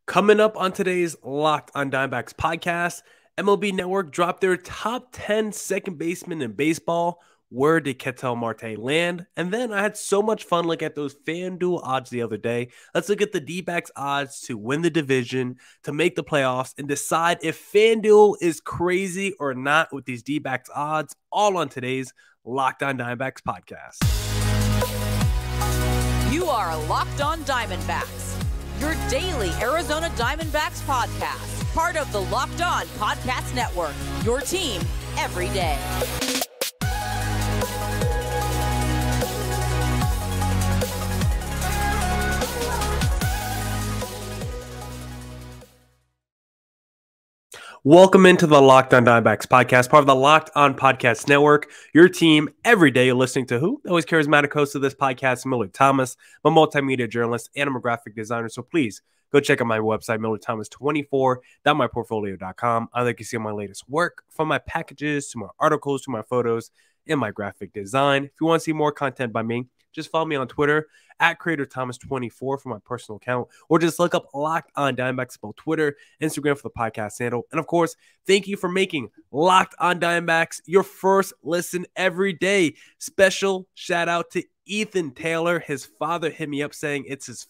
Coming up on today's Locked on Diamondbacks podcast, MLB Network dropped their top 10 second basemen in baseball. Where did Ketel Marte land? And then I had so much fun looking at those Fanduel odds the other day. Let's look at the Dbacks odds to win the division, to make the playoffs, and decide if Fanduel is crazy or not with these Dbacks odds, all on today's Locked on Diamondbacks podcast. You are Locked on Diamondbacks, your daily Arizona Diamondbacks podcast, part of the Locked On Podcast Network, your team every day. Welcome into the Locked on Diamondbacks podcast, part of the Locked on Podcast Network, your team every day. You're listening to who? Always charismatic host of this podcast, Millard Thomas. I'm a multimedia journalist and I'm a graphic designer, so please go check out my website, millardthomas24.myportfolio.com. I like to see my latest work, from my packages to my articles to my photos and my graphic design. If you want to see more content by me, just follow me on Twitter at CreatorThomas24 for my personal account, or just look up Locked on Diamondbacks, both Twitter, Instagram for the podcast handle. And of course, thank you for making Locked on Diamondbacks your first listen every day. Special shout out to Ethan Taylor. His father hit me up saying it's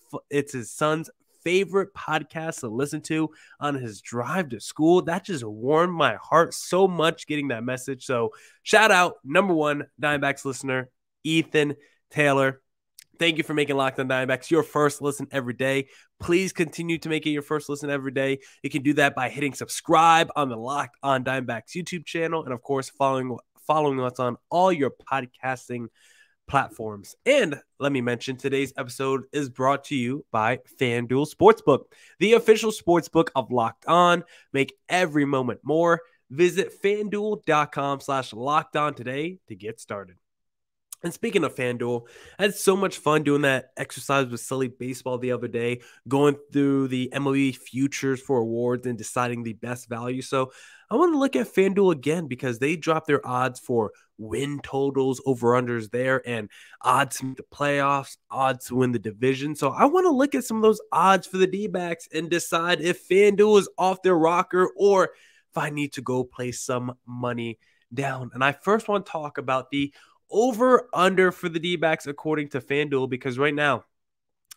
his son's favorite podcast to listen to on his drive to school. That just warmed my heart so much getting that message. So shout out, number one Diamondbacks listener, Ethan Taylor. Thank you for making Locked on Diamondbacks your first listen every day. Please continue to make it your first listen every day. You can do that by hitting subscribe on the Locked on Diamondbacks YouTube channel, and of course, following us on all your podcasting platforms. And let me mention, today's episode is brought to you by Fanduel Sportsbook, the official sportsbook of Locked On. Make every moment more. Visit fanduel.com/lockedon today to get started. And speaking of Fanduel, I had so much fun doing that exercise with Sully Baseball the other day, going through the MLB futures for awards and deciding the best value. So I want to look at Fanduel again because they dropped their odds for win totals, over-unders there, and odds to make the playoffs, odds to win the division. So I want to look at some of those odds for the D-backs and decide if Fanduel is off their rocker or if I need to go place some money down. And I first want to talk about the over-under for the D-backs according to Fanduel, because right now,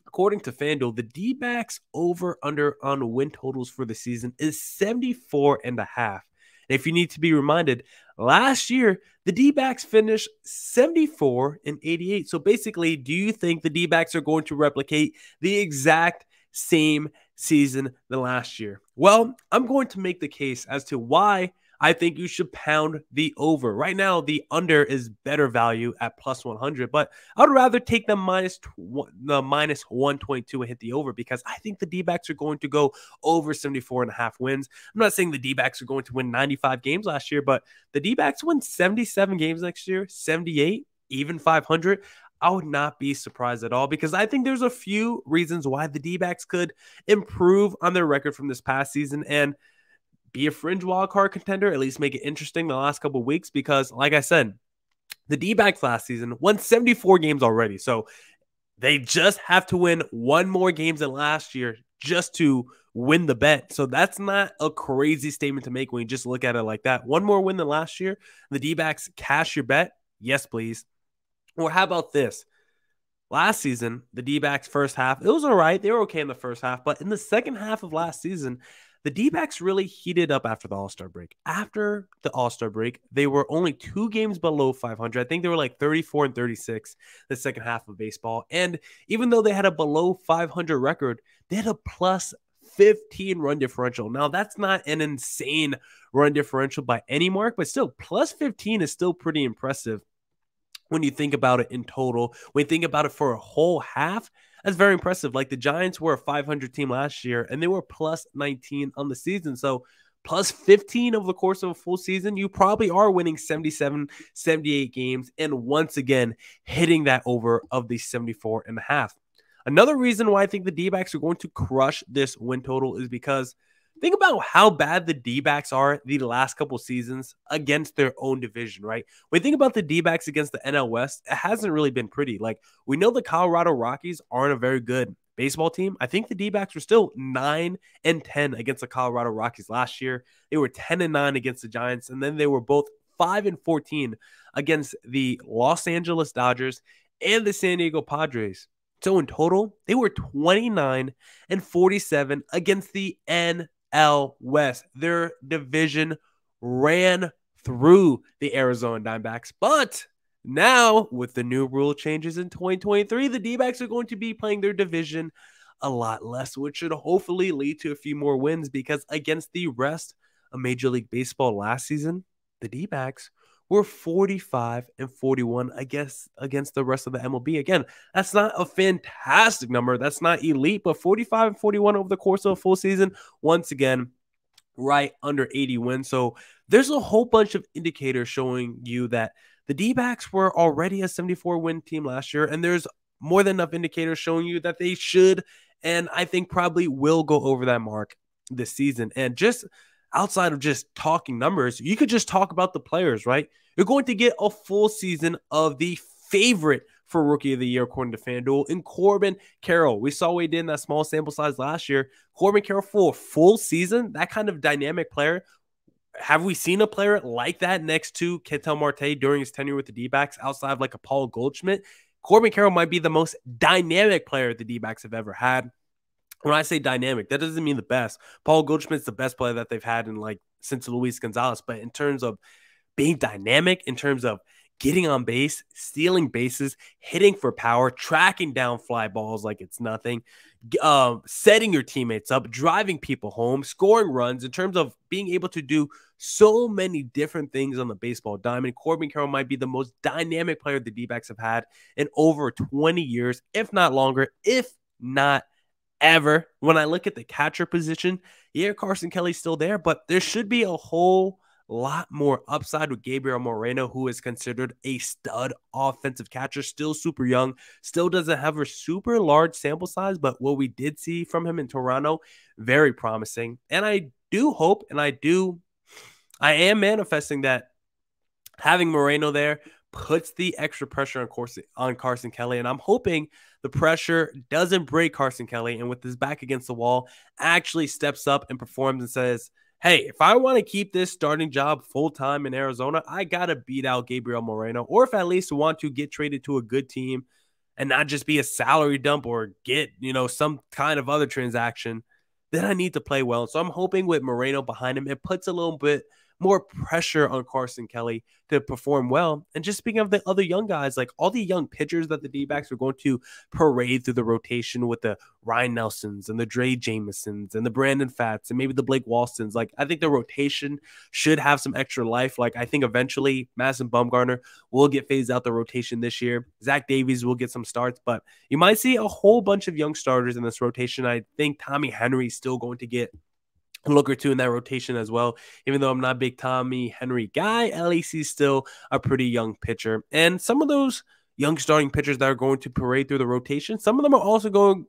according to Fanduel, the D-backs over-under on win totals for the season is 74.5. And if you need to be reminded, last year, the D-backs finished 74-88. So basically, do you think the D-backs are going to replicate the exact same season than last year? Well, I'm going to make the case as to why I think you should pound the over. Right now, the under is better value at plus 100, but I would rather take the minus 122 and hit the over, because I think the D-backs are going to go over 74.5 wins. I'm not saying the D-backs are going to win 95 games last year, but the D-backs win 77 games next year, 78, even 500. I would not be surprised at all, because I think there's a few reasons why the D-backs could improve on their record from this past season and be a fringe wildcard contender, at least make it interesting the last couple of weeks, because like I said, the D-backs last season won 74 games already. So they just have to win one more games than last year just to win the bet. So that's not a crazy statement to make when you just look at it like that. One more win than last year, the D-backs cash your bet? Yes, please. Or how about this? Last season, the D-backs first half, it was all right. They were okay in the first half, but in the second half of last season, the D-backs really heated up after the All-Star break. After the All-Star break, they were only 2 games below 500. I think they were like 34-36 the second half of baseball. And even though they had a below 500 record, they had a plus 15 run differential. Now, that's not an insane run differential by any mark, but still, plus 15 is still pretty impressive when you think about it in total. When you think about it for a whole half, that's very impressive. Like the Giants were a 500 team last year, and they were plus 19 on the season. So plus 15 over the course of a full season, you probably are winning 77, 78 games, and once again, hitting that over of the 74.5. Another reason why I think the D-backs are going to crush this win total is because think about how bad the D-backs are the last couple seasons against their own division, right? When you think about the D-backs against the NL West, it hasn't really been pretty. Like, we know the Colorado Rockies aren't a very good baseball team. I think the D-backs were still 9-10 against the Colorado Rockies last year. They were 10-9 against the Giants, and then they were both 5-14 against the Los Angeles Dodgers and the San Diego Padres. So in total, they were 29-47 against the NL West. Their division ran through the Arizona Diamondbacks. But now, with the new rule changes in 2023, the D-backs are going to be playing their division a lot less, which should hopefully lead to a few more wins, because against the rest of Major League Baseball last season, the D-backs were 45-41 against the rest of the MLB. Again, that's not a fantastic number. That's not elite, but 45-41 over the course of a full season. Once again, right under 80 wins. So there's a whole bunch of indicators showing you that the D-backs were already a 74-win team last year, and there's more than enough indicators showing you that they should, and I think probably will, go over that mark this season. And just outside of just talking numbers, you could just talk about the players, right? You're going to get a full season of the favorite for Rookie of the Year, according to Fanduel, in Corbin Carroll. We saw what he did in that small sample size last year. Corbin Carroll for a full season, that kind of dynamic player. Have we seen a player like that next to Ketel Marte during his tenure with the D-backs outside of like a Paul Goldschmidt? Corbin Carroll might be the most dynamic player the D-backs have ever had. When I say dynamic, that doesn't mean the best. Paul Goldschmidt's the best player that they've had in since Luis Gonzalez. But in terms of being dynamic, in terms of getting on base, stealing bases, hitting for power, tracking down fly balls like it's nothing, setting your teammates up, driving people home, scoring runs, in terms of being able to do so many different things on the baseball diamond, Corbin Carroll might be the most dynamic player the D-backs have had in over 20 years, if not longer, if not ever. When I look at the catcher position, yeah, Carson Kelly's still there, but there should be a whole lot more upside with Gabriel Moreno, who is considered a stud offensive catcher, still super young, still doesn't have a super large sample size, but what we did see from him in Toronto, very promising. And I do hope, and I am manifesting that having Moreno there puts the extra pressure on Carson Kelly, and I'm hoping the pressure doesn't break Carson Kelly, and with his back against the wall, actually steps up and performs and says, hey, if I want to keep this starting job full-time in Arizona, I got to beat out Gabriel Moreno, or if I at least want to get traded to a good team and not just be a salary dump or get, some kind of other transaction, then I need to play well. So I'm hoping with Moreno behind him, it puts a little bit more pressure on Carson Kelly to perform well. And just speaking of the other young guys, like all the young pitchers that the D-backs are going to parade through the rotation with the Ryan Nelsons and the Dre Jamesons and the Brandon Fatts and maybe the Blake Walstons. Like, I think the rotation should have some extra life. Like, I think eventually Madison Bumgarner will get phased out the rotation this year. Zach Davies will get some starts, but you might see a whole bunch of young starters in this rotation. I think Tommy Henry is still going to get a look or two in that rotation as well. Even though I'm not a big Tommy Henry guy, at least he's still a pretty young pitcher. And some of those young starting pitchers that are going to parade through the rotation, some of them are also going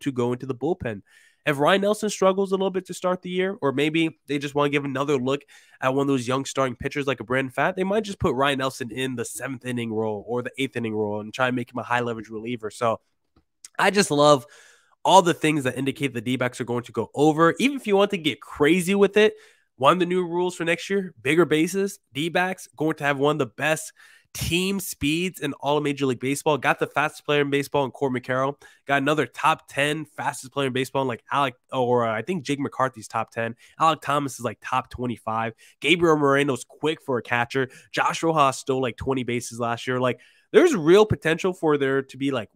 to go into the bullpen. If Ryan Nelson struggles a little bit to start the year, or maybe they just want to give another look at one of those young starting pitchers like a Brandon Pfaadt, they might just put Ryan Nelson in the 7th inning role or the 8th inning role and try and make him a high leverage reliever. So I just love all the things that indicate the D-backs are going to go over. Even if you want to get crazy with it, one of the new rules for next year, bigger bases, D-backs going to have one of the best team speeds in all of Major League Baseball. Got the fastest player in baseball in Corbin Carroll. Got another top 10 fastest player in baseball in like I think Jake McCarthy's top 10. Alec Thomas is like top 25. Gabriel Moreno's quick for a catcher. Josh Rojas stole like 20 bases last year. Like, there's real potential for there to be like,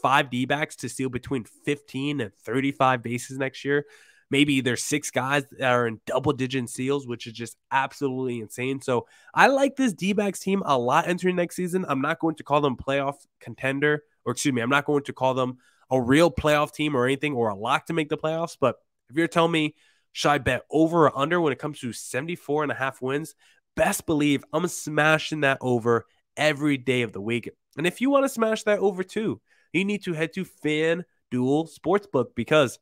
5 D-backs to steal between 15 and 35 bases next year. Maybe there's 6 guys that are in double-digit steals, which is just absolutely insane. So I like this D-backs team a lot entering next season. I'm not going to call them playoff contender, I'm not going to call them a real playoff team or anything, or a lock to make the playoffs. But if you're telling me, should I bet over or under when it comes to 74.5 wins, best believe I'm smashing that over every day of the week. And if you want to smash that over too, you need to head to FanDuel Sportsbook, because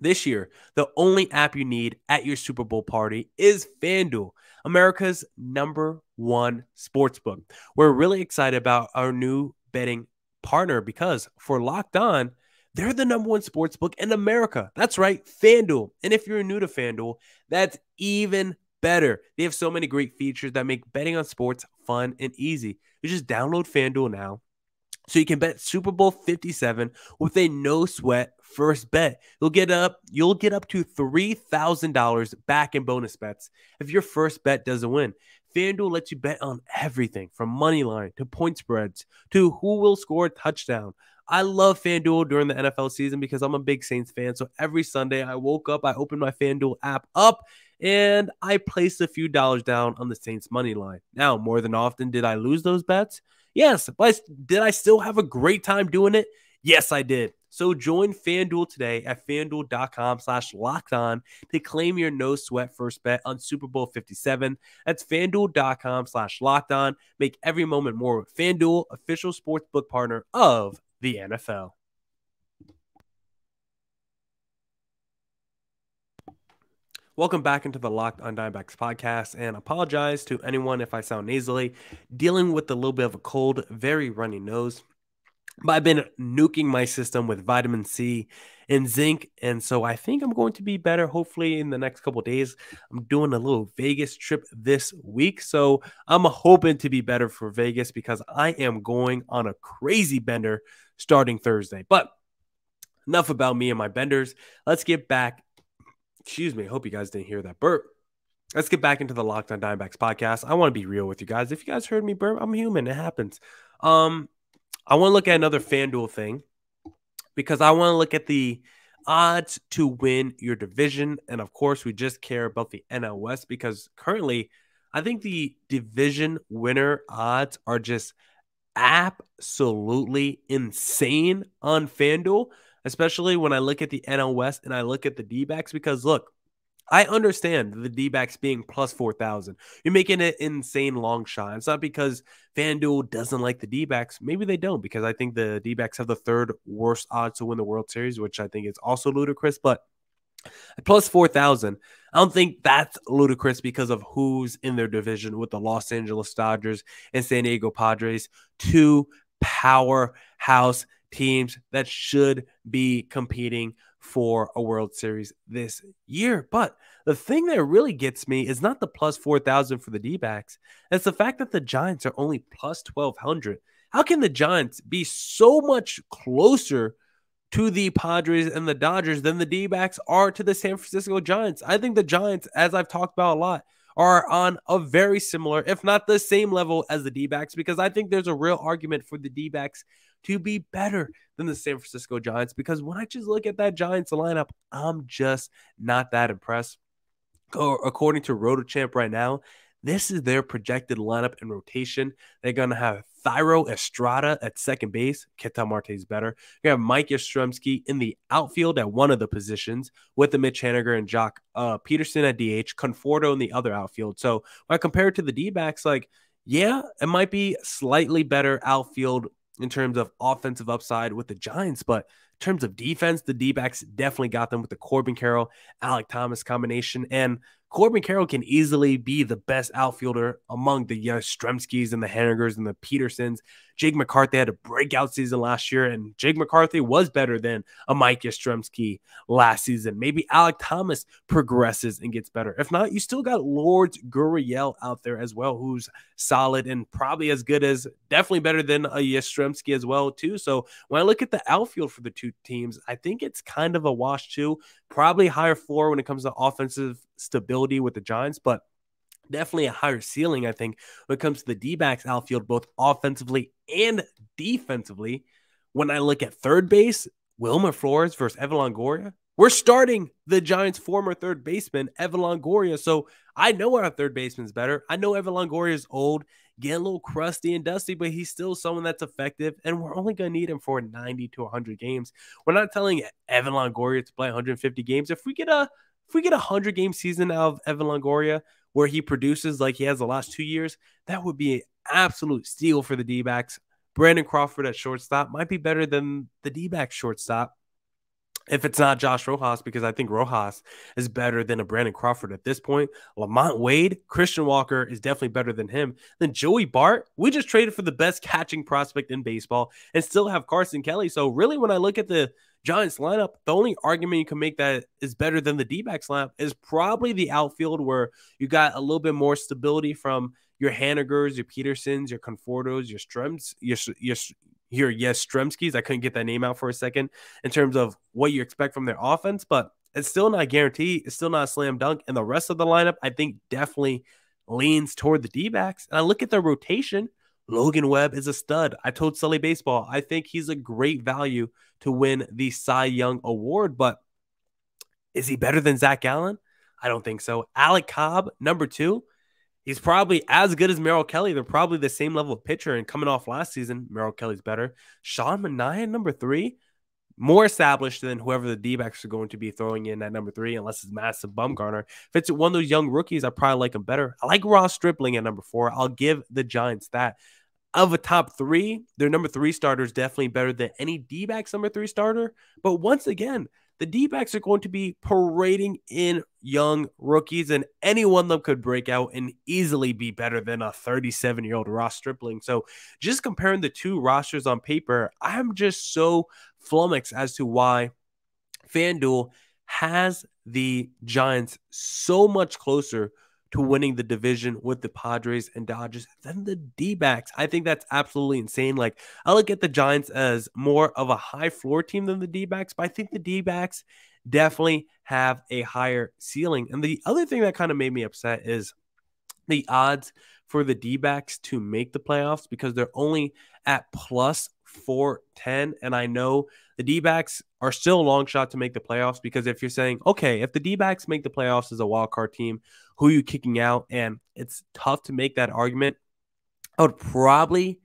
this year, the only app you need at your Super Bowl party is FanDuel, America's #1 sportsbook. We're really excited about our new betting partner, because for Locked On, They're the number one sports book in America. That's right, Fanduel. And if you're new to Fanduel, that's even better. They have so many great features that make betting on sports fun and easy. You just download Fanduel now so you can bet Super Bowl 57 with a no sweat first bet. You'll get up to $3,000 back in bonus bets if your first bet doesn't win. FanDuel lets you bet on everything from money line to point spreads to who will score a touchdown. I love FanDuel during the NFL season because I'm a big Saints fan. So every Sunday I woke up, I opened my FanDuel app up, and I placed a few dollars down on the Saints money line. Now, more than often, did I lose those bets? Yes, but did I still have a great time doing it? Yes, I did. So join FanDuel today at FanDuel.com/lockedon to claim your no sweat first bet on Super Bowl 57. That's FanDuel.com/lockedon. Make every moment more with FanDuel, official sportsbook partner of the NFL. Welcome back into the Locked on Diamondbacks podcast, and apologize to anyone if I sound nasally. Dealing with a little bit of a cold, very runny nose. But I've been nuking my system with vitamin C and zinc, and so I think I'm going to be better hopefully in the next couple of days. I'm doing a little Vegas trip this week, so I'm hoping to be better for Vegas because I am going on a crazy bender starting Thursday. But enough about me and my benders. Let's get back. Excuse me. I hope you guys didn't hear that burp. Let's get back into the Locked on Diamondbacks podcast. I want to be real with you guys. If you guys heard me burp, I'm human. It happens. I want to look at another FanDuel thing because I want to look at the odds to win your division. And of course, we just care about the NL West because currently I think the division winner odds are just absolutely insane on FanDuel, especially when I look at the NL West and I look at the Dbacks because look, I understand the Dbacks being plus 4,000. You're making an insane long shot. It's not because FanDuel doesn't like the Dbacks. Maybe they don't because I think the Dbacks have the third worst odds to win the World Series, which I think is also ludicrous. But at plus 4,000, I don't think that's ludicrous because of who's in their division with the Los Angeles Dodgers and San Diego Padres, two powerhouse teams that should be competing for a World Series this year. But the thing that really gets me is not the plus 4,000 for the D-backs. It's the fact that the Giants are only plus 1,200. How can the Giants be so much closer to the Padres and the Dodgers than the D-backs are to the San Francisco Giants? I think the Giants, as I've talked about a lot, are on a very similar, if not the same level as the D-backs, because I think there's a real argument for the D-backs to be better than the San Francisco Giants, because when I just look at that Giants lineup, I'm just not that impressed. According to RotoChamp right now, this is their projected lineup and rotation. They're going to have Thairo Estrada at second base. Ketel Marte is better. You have Mike Yastrzemski in the outfield at one of the positions with the Mitch Haniger and Jock Peterson at DH, Conforto in the other outfield. So when I compare it to the D-backs, like, yeah, it might be slightly better outfield in terms of offensive upside with the Giants, but in terms of defense, the D-backs definitely got them with the Corbin Carroll, Alec Thomas combination, and Corbin Carroll can easily be the best outfielder among the Yastrzemskis and the Hanigers and the Petersons. Jake McCarthy had a breakout season last year, and Jake McCarthy was better than a Mike Yastrzemski last season. Maybe Alec Thomas progresses and gets better. If not, you still got Lourdes Gurriel out there as well, who's solid and probably as good as, definitely better than a Yastrzemski as well, too. So when I look at the outfield for the two teams, I think it's kind of a wash, too. Probably higher floor when it comes to offensive stability with the Giants, but definitely a higher ceiling, I think, when it comes to the D-backs outfield, both offensively and defensively. When I look at third base, Wilmer Flores versus Evan Longoria, we're starting the Giants' former third baseman, Evan Longoria. So I know our third baseman's better. I know Evan Longoria is old, getting a little crusty and dusty, but he's still someone that's effective, and we're only going to need him for 90 to 100 games. We're not telling Evan Longoria to play 150 games. If we get a 100-game season out of Evan Longoria where he produces like he has the last 2 years, that would be an absolute steal for the D-backs. Brandon Crawford at shortstop might be better than the D-backs shortstop. if it's not Josh Rojas, because I think Rojas is better than a Brandon Crawford at this point. Lamont Wade, Christian Walker is definitely better than him. Then Joey Bart, we just traded for the best catching prospect in baseball and still have Carson Kelly. So really, when I look at the Giants lineup, the only argument you can make that is better than the D-backs lineup is probably the outfield, where you got a little bit more stability from your Hanigers, your Petersons, your Confortos, your Strems, your Yastrzemskis. I couldn't get that name out for a second in terms of what you expect from their offense, but it's still not guaranteed. It's still not a slam dunk. And the rest of the lineup, I think, definitely leans toward the D-backs. And I look at the rotation. Logan Webb is a stud. I told Sully Baseball, I think he's a great value to win the Cy Young Award, but is he better than Zach Gallen? I don't think so. Alec Cobb, number 2. He's probably as good as Merrill Kelly. They're probably the same level of pitcher. And coming off last season, Merrill Kelly's better. Sean Manaea, number 3, more established than whoever the D-backs are going to be throwing in at number 3, unless it's Massive Bumgarner. If it's one of those young rookies, I probably like him better. I like Ross Stripling at number 4. I'll give the Giants that. Of a top 3, their number 3 starter is definitely better than any D-backs number 3 starter. But once again, the D-backs are going to be parading in young rookies, and any one of them could break out and easily be better than a 37-year-old Ross Stripling. So just comparing the two rosters on paper, I'm just so flummoxed as to why Fanduel has the Giants so much closer to winning the division with the Padres and Dodgers than the D-backs. I think that's absolutely insane. Like, I look at the Giants as more of a high floor team than the D-backs, but I think the D-backs definitely have a higher ceiling. And the other thing that kind of made me upset is the odds for the D-backs to make the playoffs, because they're only at plus 410. And I know the D-backs are still a long shot to make the playoffs, because if you're saying, okay, if the D-backs make the playoffs as a wild card team, who are you kicking out? And it's tough to make that argument. I would probably,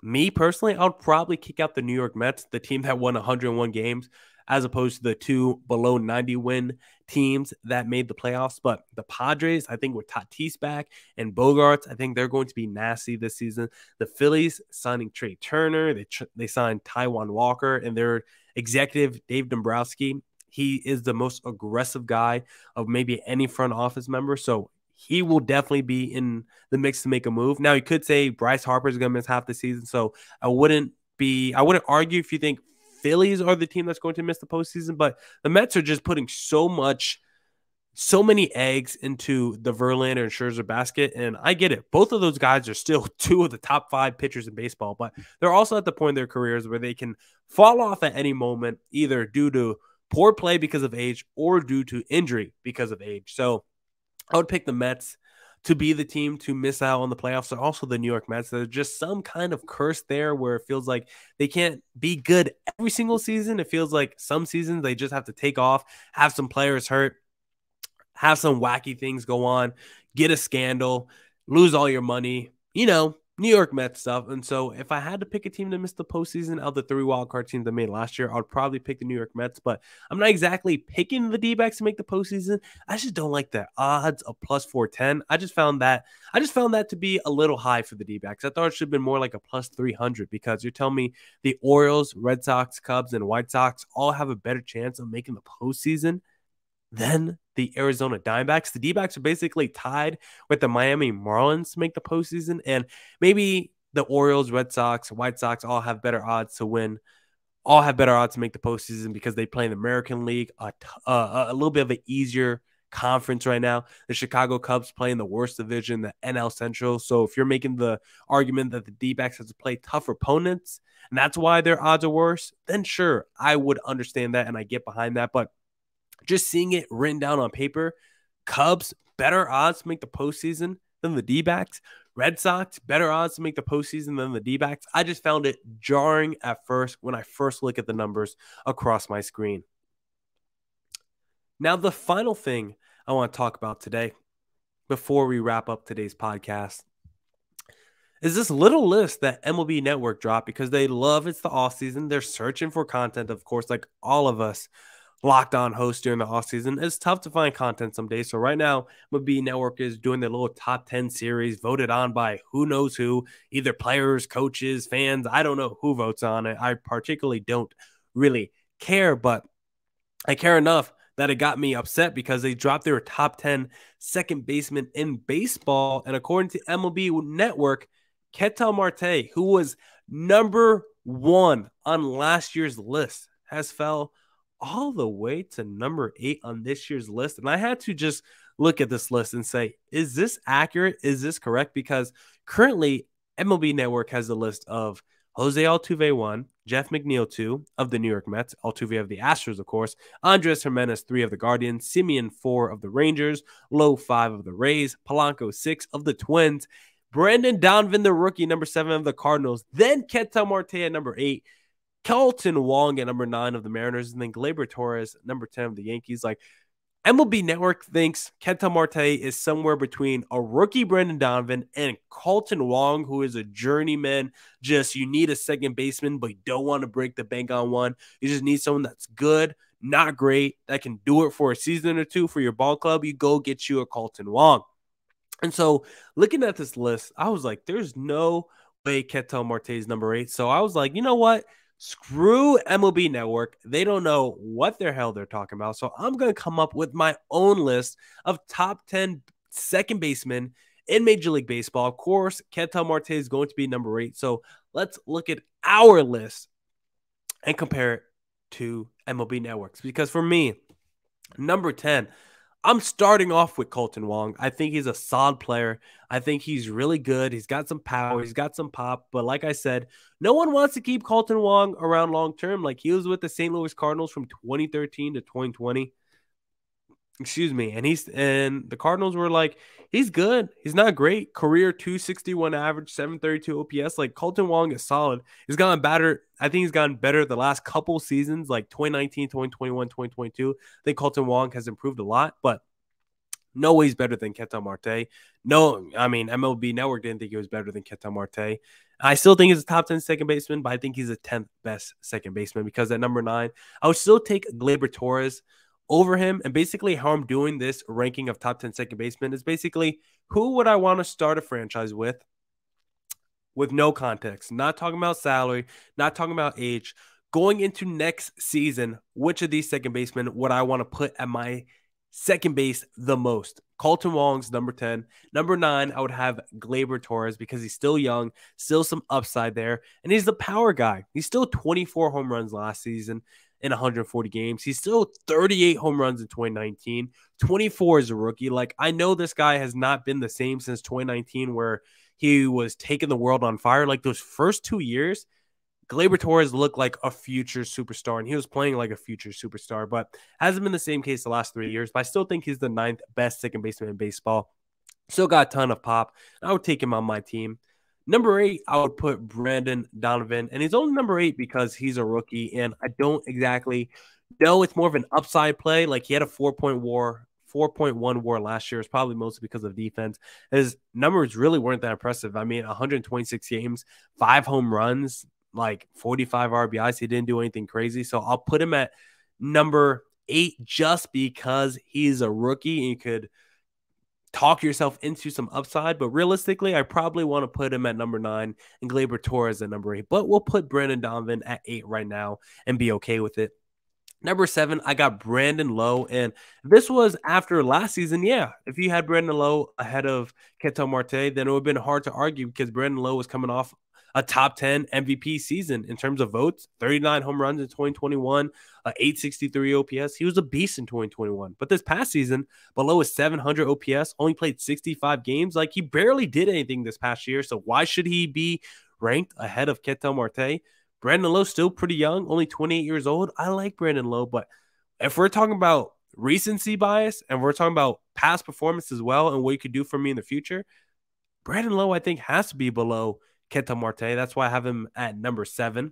me personally, I would probably kick out the New York Mets, the team that won 101 games, as opposed to the 2 below 90 win teams that made the playoffs. But the Padres, I think with Tatis back and Bogarts, I think they're going to be nasty this season. The Phillies signing Trey Turner, they signed Taijuan Walker, and their executive, Dave Dombrowski, he is the most aggressive guy of maybe any front office member. So he will definitely be in the mix to make a move. Now, you could say Bryce Harper is going to miss half the season. So I wouldn't argue if you think Phillies are the team that's going to miss the postseason, but the Mets are just putting so many eggs into the Verlander and Scherzer basket. And I get it. Both of those guys are still 2 of the top 5 pitchers in baseball, but they're also at the point in their careers where they can fall off at any moment, either due to poor play because of age or due to injury because of age. So I would pick the Mets to be the team to miss out on the playoffs. Or also the New York Mets. There's just some kind of curse there where it feels like they can't be good every single season. It feels like some seasons they just have to take off, have some players hurt, have some wacky things go on, get a scandal, lose all your money, New York Mets stuff. And so if I had to pick a team to miss the postseason out of the 3 wildcard teams I made last year, I would probably pick the New York Mets. But I'm not exactly picking the D-backs to make the postseason. I just don't like the odds of plus 410. I just found that to be a little high for the D-backs. I thought it should have been more like a plus 300, because you're telling me the Orioles, Red Sox, Cubs, and White Sox all have a better chance of making the postseason than the Arizona Diamondbacks. The D-backs are basically tied with the Miami Marlins to make the postseason, and maybe the Orioles, Red Sox, White Sox all have better odds to win, all have better odds to make the postseason because they play in the American League, a little bit of an easier conference right now. The Chicago Cubs play in the worst division, the NL Central. So if you're making the argument that the D-backs have to play tougher opponents, and that's why their odds are worse, then sure, I would understand that and I get behind that. But just seeing it written down on paper, Cubs, better odds to make the postseason than the D-backs. Red Sox, better odds to make the postseason than the D-backs. I just found it jarring at first when I first look at the numbers across my screen. Now, the final thing I want to talk about today, before we wrap up today's podcast, is this little list that MLB Network dropped, because they love it's the offseason. They're searching for content, of course, like all of us Locked On hosts during the offseason. It's tough to find content some days. So right now, MLB Network is doing their little top 10 series voted on by who knows who, either players, coaches, fans. I don't know who votes on it. I particularly don't really care, but I care enough that it got me upset because they dropped their top 10 second baseman in baseball. And according to MLB Network, Ketel Marte, who was number one on last year's list, has fell all the way to number 8 on this year's list. And I had to just look at this list and say, is this accurate? Is this correct? Because currently MLB Network has the list of Jose Altuve 1, Jeff McNeil 2 of the New York Mets, Altuve of the Astros, of course, Andres Gimenez 3 of the Guardians, Simeon 4 of the Rangers, Lowe 5 of the Rays, Polanco 6 of the Twins, Brandon Donovan, the rookie, number 7 of the Cardinals, then Ketel Marte at number 8, Carlton Wong at number 9 of the Mariners, and then Gleyber Torres, number 10 of the Yankees. Like, MLB Network thinks Ketel Marte is somewhere between a rookie Brandon Donovan and Carlton Wong, who is a journeyman. Just you need a second baseman, but you don't want to break the bank on one. You just need someone that's good, not great, that can do it for a season or two for your ball club. You go get you a Carlton Wong. And so looking at this list, I was like, there's no way Ketel Marte is number 8. So I was like, you know what? Screw MLB Network. They don't know what the hell they're talking about. So I'm going to come up with my own list of top 10 second basemen in Major League Baseball. Of course, Ketel Marte is going to be number 8. So let's look at our list and compare it to MLB Network's. Because for me, number 10, I'm starting off with Carlton Wong. I think he's a solid player. I think he's really good. He's got some power. He's got some pop. But like I said, no one wants to keep Carlton Wong around long term. Like, he was with the St. Louis Cardinals from 2013 to 2020. Excuse me. And the Cardinals were like, he's good. He's not great. Career 261 average, 732 OPS. Like, Carlton Wong is solid. He's gotten better. I think he's gotten better the last couple seasons, like 2019, 2021, 2022. I think Carlton Wong has improved a lot, but no way he's better than Ketel Marte. No, I mean, MLB Network didn't think he was better than Ketel Marte. I still think he's a top 10 second baseman, but I think he's a 10th best second baseman because at number 9, I would still take Gleyber Torres over him. And basically how I'm doing this ranking of top 10 second baseman is basically who would I want to start a franchise with no context, not talking about salary, not talking about age. Going into next season, which of these second basemen would I want to put at my second base the most? Carlton Wong's number 10. Number 9, I would have Gleyber Torres because he's still young, still some upside there, and he's the power guy. He's still 24 home runs last season in 140 games. He's still 38 home runs in 2019. 24 as a rookie. Like, I know this guy has not been the same since 2019 where he was taking the world on fire. Like, those first 2 years, Gleyber Torres looked like a future superstar, and he was playing like a future superstar, but hasn't been the same case the last 3 years. But I still think he's the 9th best second baseman in baseball. Still got a ton of pop. I would take him on my team. Number 8, I would put Brandon Donovan, and he's only number 8 because he's a rookie, and I don't exactly know. It's more of an upside play. Like, he had a 4.1 WAR last year. It's probably mostly because of defense. His numbers really weren't that impressive. I mean, 126 games, 5 home runs, like 45 RBIs. He didn't do anything crazy. So I'll put him at number 8 just because he's a rookie and you could talk yourself into some upside. But realistically, I probably want to put him at number 9 and Gleyber Torres at number 8. But we'll put Brandon Donovan at 8 right now and be okay with it. Number 7, I got Brandon Lowe, and this was after last season. Yeah, if you had Brandon Lowe ahead of Ketel Marte, then it would have been hard to argue because Brandon Lowe was coming off a top 10 MVP season in terms of votes, 39 home runs in 2021, 863 OPS. He was a beast in 2021. But this past season, below a 700 OPS, only played 65 games. Like, he barely did anything this past year. So why should he be ranked ahead of Ketel Marte? Brandon Lowe still pretty young, only 28 years old. I like Brandon Lowe, but if we're talking about recency bias and we're talking about past performance as well and what he could do for me in the future, Brandon Lowe, I think, has to be below Ketel Marte. That's why I have him at number 7.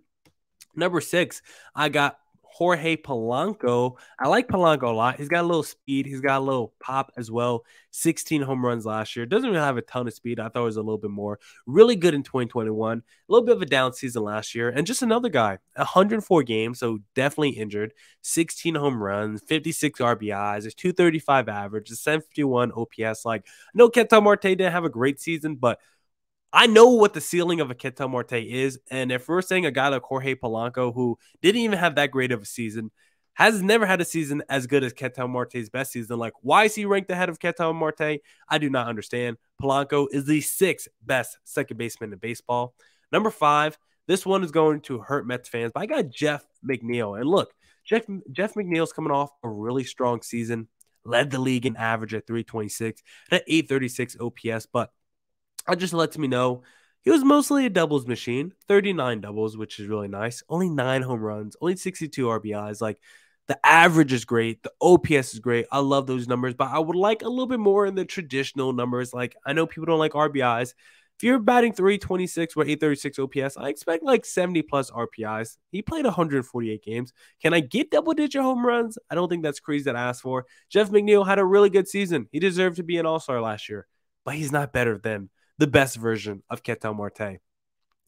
Number 6, I got Jorge Polanco. I like Polanco a lot. He's got a little speed. He's got a little pop as well. 16 home runs last year. Doesn't really have a ton of speed. I thought it was a little bit more. Really good in 2021. A little bit of a down season last year. And just another guy. 104 games, so definitely injured. 16 home runs, 56 RBIs. There's 235 average, 751 OPS. Like, I know Ketel Marte didn't have a great season, but I know what the ceiling of a Ketel Marte is. And if we're saying a guy like Jorge Polanco, who didn't even have that great of a season, has never had a season as good as Ketel Marte's best season. Like, why is he ranked ahead of Ketel Marte? I do not understand. Polanco is the 6th best second baseman in baseball. Number 5, this one is going to hurt Mets fans, but I got Jeff McNeil. And look, Jeff McNeil's coming off a really strong season, led the league in average at 326, at 836 OPS, but I just lets me know he was mostly a doubles machine, 39 doubles, which is really nice. Only 9 home runs, only 62 RBIs. Like, the average is great. The OPS is great. I love those numbers, but I would like a little bit more in the traditional numbers. Like, I know people don't like RBIs. If you're batting 326 with 836 OPS, I expect like 70 plus RPIs. He played 148 games. Can I get double-digit home runs? I don't think that's crazy to ask for. Jeff McNeil had a really good season. He deserved to be an all-star last year, but he's not better than the best version of Ketel Marte.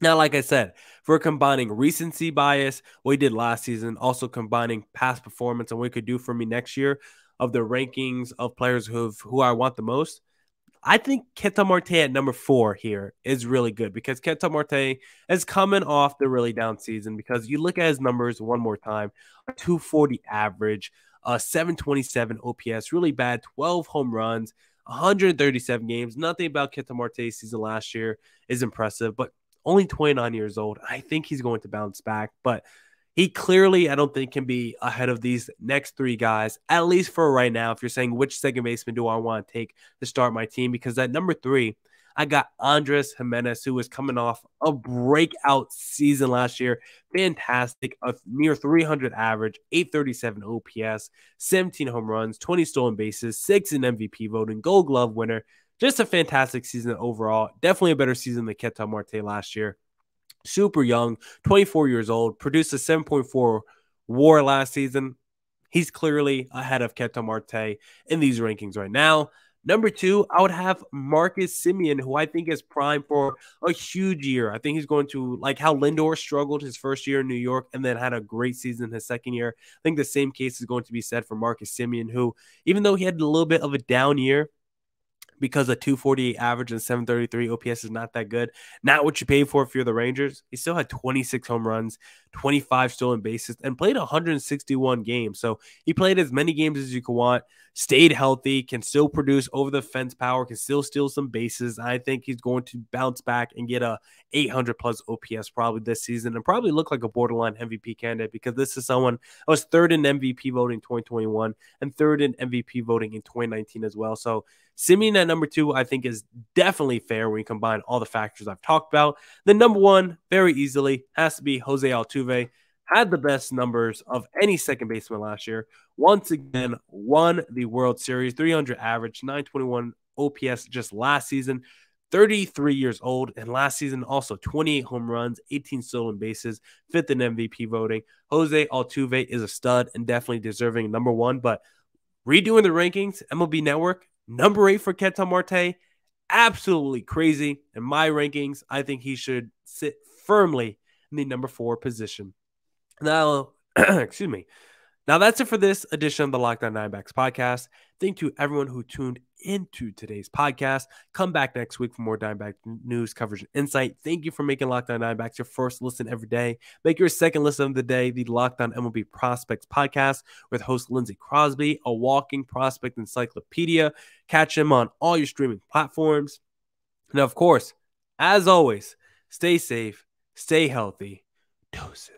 Now, like I said, if we're combining recency bias, what we did last season, also combining past performance and what we could do for me next year of the rankings of players who I want the most, I think Ketel Marte at number 4 here is really good because Ketel Marte is coming off the really down season because you look at his numbers one more time, a 240 average, a 727 OPS, really bad, 12 home runs, 137 games. Nothing about Ketel Marte's season last year is impressive, but only 29 years old. I think he's going to bounce back, but he clearly, I don't think, can be ahead of these next 3 guys, at least for right now. If you're saying which second baseman do I want to take to start my team, because at number 3, I got Andres Jimenez, who was coming off a breakout season last year. Fantastic, a near 300 average, 837 OPS, 17 home runs, 20 stolen bases, 6 in MVP voting, Gold Glove winner. Just a fantastic season overall. Definitely a better season than Ketel Marte last year. Super young, 24 years old, produced a 7.4 WAR last season. He's clearly ahead of Ketel Marte in these rankings right now. Number 2, I would have Marcus Semien, who I think is primed for a huge year. I think he's going to, like how Lindor struggled his first year in New York and then had a great season his second year. I think the same case is going to be said for Marcus Semien, who, even though he had a little bit of a down year, because a 248 average and 733 OPS is not that good. Not what you paid for if you're the Rangers. He still had 26 home runs, 25 stolen bases, and played 161 games. So he played as many games as you could want, stayed healthy, can still produce over the fence power, can still steal some bases. I think he's going to bounce back and get a 800 plus OPS probably this season and probably look like a borderline MVP candidate because this is someone that was 3rd in MVP voting in 2021 and 3rd in MVP voting in 2019 as well. So Semien at number 2, I think, is definitely fair when you combine all the factors I've talked about. Then number 1, very easily, has to be Jose Altuve. Had the best numbers of any second baseman last year. Once again, won the World Series, 300 average, 921 OPS just last season. 33 years old, and last season also 28 home runs, 18 stolen bases, 5th in MVP voting. Jose Altuve is a stud and definitely deserving number 1, but redoing the rankings, MLB Network, number 8 for Ketel Marte, absolutely crazy. In my rankings, I think he should sit firmly in the number 4 position. Now, excuse me. Now, that's it for this edition of the Locked On Diamondbacks podcast. Thank you to everyone who tuned into today's podcast. Come back next week for more Diamondback news, coverage, and insight. Thank you for making Locked On Diamondbacks your first listen every day. Make your second listen of the day the Locked On MLB Prospects podcast with host Lindsey Crosby, a walking prospect encyclopedia. Catch him on all your streaming platforms. And of course, as always, stay safe, stay healthy. Doses.